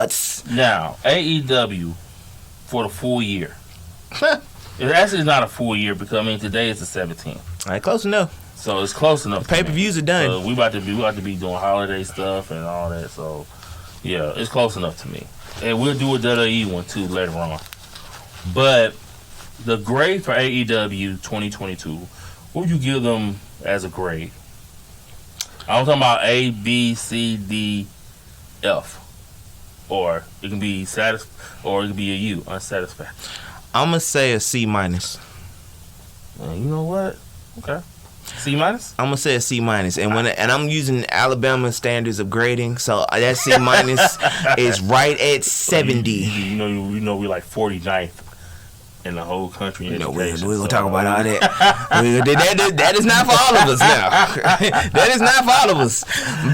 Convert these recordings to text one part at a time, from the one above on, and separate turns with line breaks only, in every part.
Now, AEW for the full year. It actually is not a full year because today is the 17th.
All right, close enough.
So it's close enough.
Pay-per-views are done.
We about to be doing holiday stuff and all that. So yeah, it's close enough to me. And we'll do a WWE one too later on. But the grade for AEW 2022, what would you give them as a grade? I'm talking about A, B, C, D, F. Or it can be or it can be a U, unsatisfactory.
I'm gonna say a C minus.
You know what? Okay. C minus?
I'm gonna say a C minus, and I'm using Alabama standards of grading, so that C minus is right at 70.
You know, we're like 49th in the whole country.
We're gonna talk about all that. That is not for all of us now. That is not for all of us.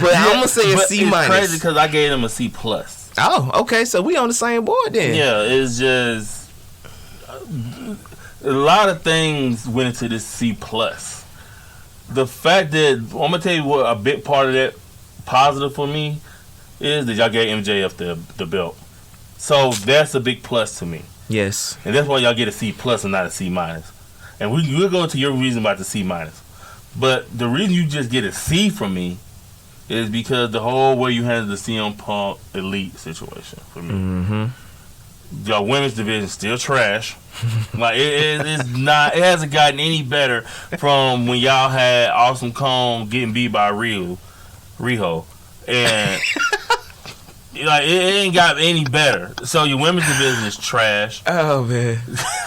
But I'm gonna say a C minus.
It's crazy because I gave them a C plus.
Oh, okay. So we on the same board then.
Yeah, it's just a lot of things went into this C plus. The fact that I'm gonna tell you what a big part of that positive for me is that y'all gave MJF the belt. So that's a big plus to me.
Yes.
And that's why y'all get a C plus and not a C minus. And we'll go into your reason about the C minus. But the reason you just get a C from me is because the whole way you handle the CM Punk Elite situation for me.
Mm-hmm.
Y'all women's division still trash. Like it's not. It hasn't gotten any better from when y'all had Awesome Kong getting beat by Riho, and like it ain't got any better. So your women's division is trash.
Oh man,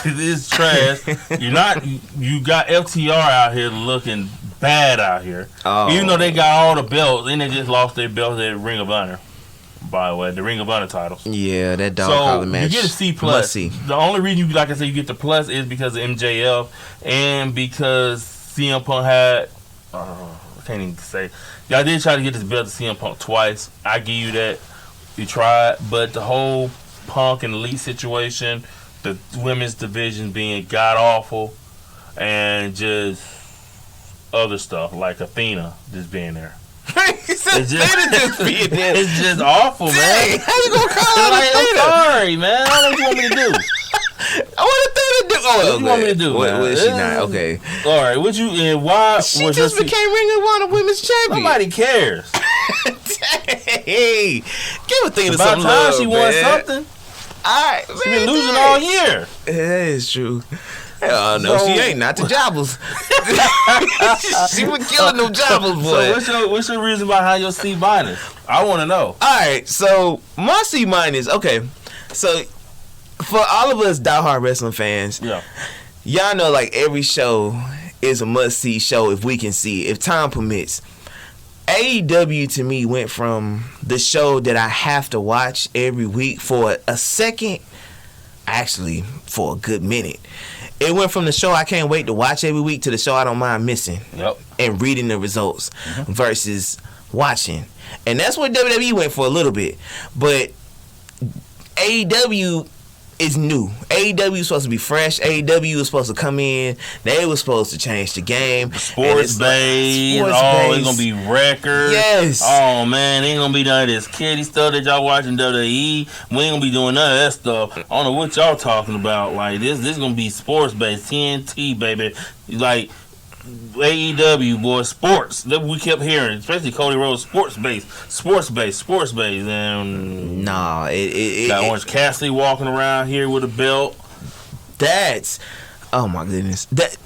it's trash. You got FTR out here looking bad out here.
Oh.
Even though they got all the belts, and they just lost their belts at Ring of Honor. By the way, the Ring of Honor titles.
Yeah, that dog collar match.
You get a C plus. The only reason you, like I said, you get the plus is because of MJF and because CM Punk had. I can't even say. Y'all did try to get this belt to CM Punk twice. I give you that. You tried, but the whole Punk and Elite situation, the women's division being god awful, and just other stuff like Athena just being there.
It's
just awful, man.
How you gonna call it
like, I'm sorry, man. I don't know what you want me to do.
What Athena do?
What you want me to do?
What is she not? Okay.
All right. What you and why?
She just became Ring of Honor Women's Champion.
Nobody cares.
Hey, give Athena some love.
About time she won something.
All right,
she been losing all year.
That is true. Hell no, she ain't. Not the jobbers. She was killing them jobbers, boy.
So what's your reason behind your C minus? I want to know.
All right, so my C minus. Okay, so for all of us diehard wrestling fans, y'all know like every show is a must see show if we can see if time permits. AEW to me went from the show that I have to watch every week for a second, actually for a good minute. It went from the show I can't wait to watch every week to the show I don't mind missing and reading the results versus watching. And that's what WWE went for a little bit. But AEW is new. AEW is supposed to be fresh. AEW was supposed to come in. They were supposed to change the game.
Sports base. It's going to be records.
Yes.
Oh, man. Ain't going to be none of this kiddie stuff that y'all watching WWE. We ain't going to be doing none of that stuff. I don't know what y'all talking about. Like, this is going to be sports base. TNT, baby. Like, AEW, boy, sports. That we kept hearing, especially Cody Rhodes, sports base. And
nah, it
got Orange Cassidy walking around here with a belt.
That's, oh my goodness. That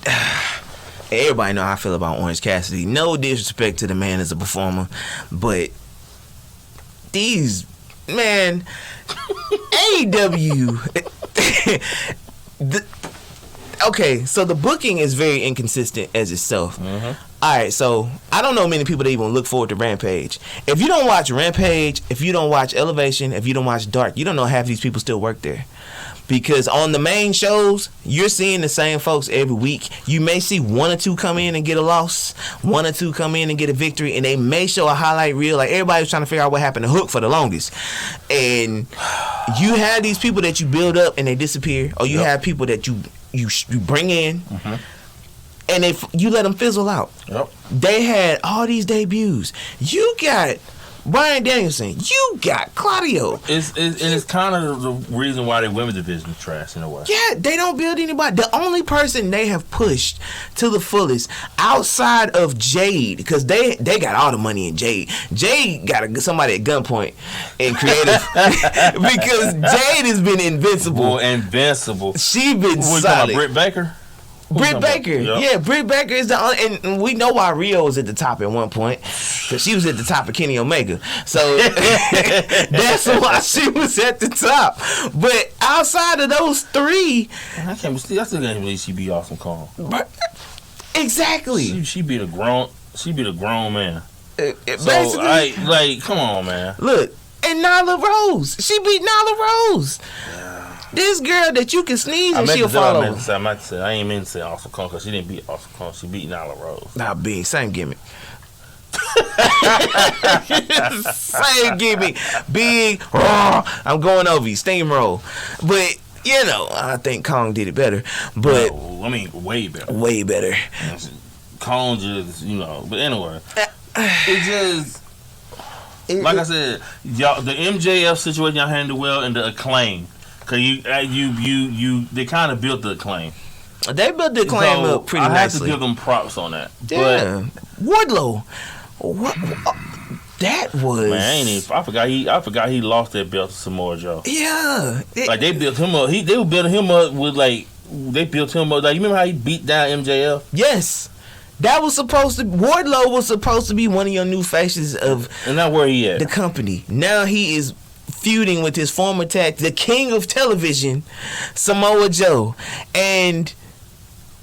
everybody know how I feel about Orange Cassidy. No disrespect to the man as a performer, but these man, AEW. Okay, so the booking is very inconsistent as itself. All right, so I don't know many people that even look forward to Rampage. If you don't watch Rampage, if you don't watch Elevation, if you don't watch Dark, you don't know half these people still work there. Because on the main shows, you're seeing the same folks every week. You may see one or two come in and get a loss, one or two come in and get a victory, and they may show a highlight reel. Like everybody was trying to figure out what happened to Hook for the longest. And you have these people that you build up and they disappear, or you have people that you bring in, and you let them fizzle out. They had all these debuts. You got Bryan Danielson, you got Claudio.
It's kind of the reason why their women's division is trash in a way.
Yeah, they don't build anybody. The only person they have pushed to the fullest outside of Jade, because they got all the money in Jade. Jade got somebody at gunpoint in creative because Jade has been invincible.
Invincible.
She been
What,
solid.
Britt Baker?
Britt Baker,
Yep.
yeah, Britt Baker is the only, and we know why Rio was at the top at one point, because she was at the top of Kenny Omega, so that's why she was at the top. But outside of those three,
I still can't believe she beat Awesome Kong.
Exactly.
She beat a grown man.
Basically,
come on, man.
Look, and Nyla Rose, she beat Nyla Rose. This girl that you can sneeze and she'll fall over.
I ain't meant to say Awesome Kong because she didn't beat Awesome Kong. She beat Nyla Rose.
Nah, big, same gimmick. Same gimmick. Big, raw. I'm going over you, steamroll. But you know, I think Kong did it better. But
no, I mean, way better.
Way better.
Kong just, but anyway, it just. Like I said, y'all, the MJF situation y'all handled well, and the Acclaim, cause they kind of built the Acclaim.
They built the Acclaim up pretty nicely.
I have to give them props on that.
Yeah, Wardlow, what that was?
Man, I forgot he lost that belt to Samoa Joe.
Yeah,
they built him up. They were building him up with they built him up. Like, you remember how he beat down MJF?
Yes. That was Wardlow was supposed to be one of your new faces of,
and now where he at?
The company. Now he is feuding with his former tag, the king of television, Samoa Joe. And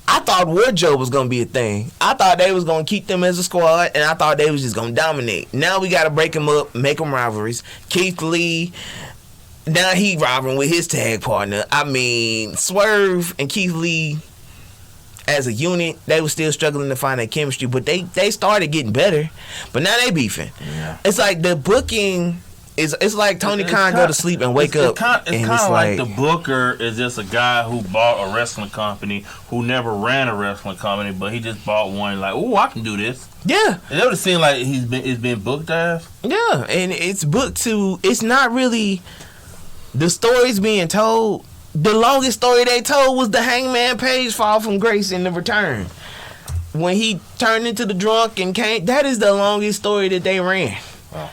I thought Wardlow was going to be a thing. I thought they was going to keep them as a squad, and I thought they was just going to dominate. Now we got to break them up, make them rivalries. Keith Lee, now he rivaling with his tag partner. I mean, Swerve and Keith Lee, as a unit, they were still struggling to find that chemistry, but they started getting better. But now they beefing. Yeah. It's like the booking is. It's like Tony Khan go to sleep and wake up.
It's kind of like the booker is just a guy who bought a wrestling company, who never ran a wrestling company, but he just bought one. Like, oh, I can do this.
Yeah.
It would seem like it's been booked as.
Yeah, and it's booked to. It's not really the stories being told. The longest story they told was the Hangman Page fall from grace in The Return. When he turned into the drunk and came, that is the longest story that they ran. Wow.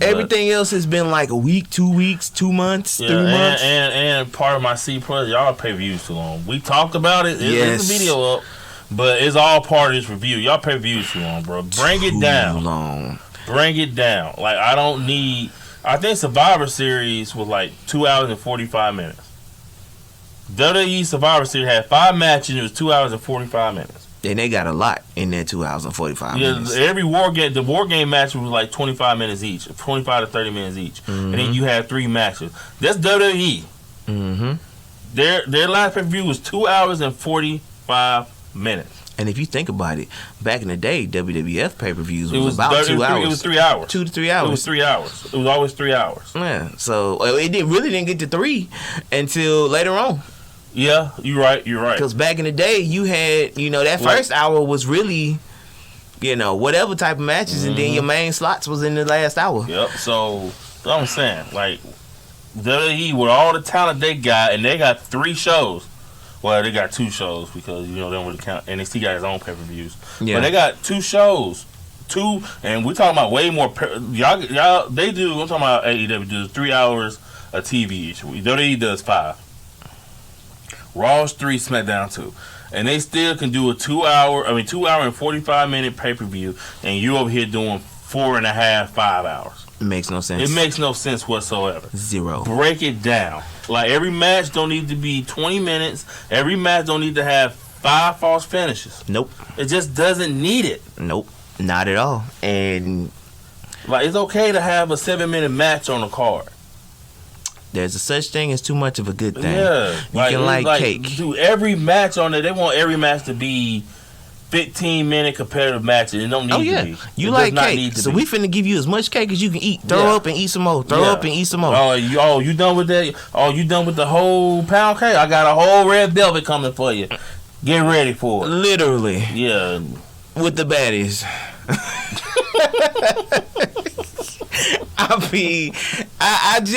Everything else has been like a week, 2 weeks, 2 months, 3 months.
And part of my C+, y'all pay-per-views too long. We talked about it. There's a video up, but it's all part of this review. Y'all pay-per-views too long, bro. Bring it down.
Long.
Bring it down. Like, I think Survivor Series was like 2 hours and 45 minutes. WWE Survivor Series had 5 matches and it was 2 hours and 45 minutes.
And they got a lot in there, 2 hours and 45 minutes.
Every the war game match was like 25 minutes each, 25 to 30 minutes each. Mm-hmm. And then you had 3 matches. That's WWE. Mm-hmm. Their last pay-per-view was 2 hours and 45 minutes.
And if you think about it, back in the day, WWF pay-per-views was about 2 hours.
It was 3 hours.
2 to 3 hours.
It was 3 hours. It was always 3 hours.
Yeah. So it really didn't get to 3 until later on.
Yeah, you're right.
Because back in the day, you had, that first hour was really, whatever type of matches, and then your main slots was in the last hour.
Yep. So I'm saying, like, WWE with all the talent they got, and they got 3 shows. Well, they got 2 shows because, they don't really count. NXT got his own pay-per-views. Yeah. But they got 2 shows. 2, and we're talking about way more. Y'all, they do, I'm talking about AEW does 3 hours of TV each week. WWE does 5. Raw's 3, SmackDown 2. And they still can do a 2 hour and 45 minute pay-per-view, and you over here doing 4.5, 5 hours.
It makes no sense.
It makes no sense whatsoever.
0.
Break it down. Like, every match don't need to be 20 minutes. Every match don't need to have 5 false finishes.
Nope.
It just doesn't need it.
Nope. Not at all. And
like, it's okay to have a 7-minute match on the card.
There's a such thing as too much of a good thing.
Yeah.
You can like cake.
Do every match on there. They want every match to be 15-minute competitive matches. It don't need to be.
You like cake. So we finna give you as much cake as you can eat. Throw up and eat some more. Throw up and eat some more.
Oh, you done with that? Oh, you done with the whole pound cake? I got a whole red velvet coming for you. Get ready for it.
Literally.
Yeah.
With the baddies. I mean, I just.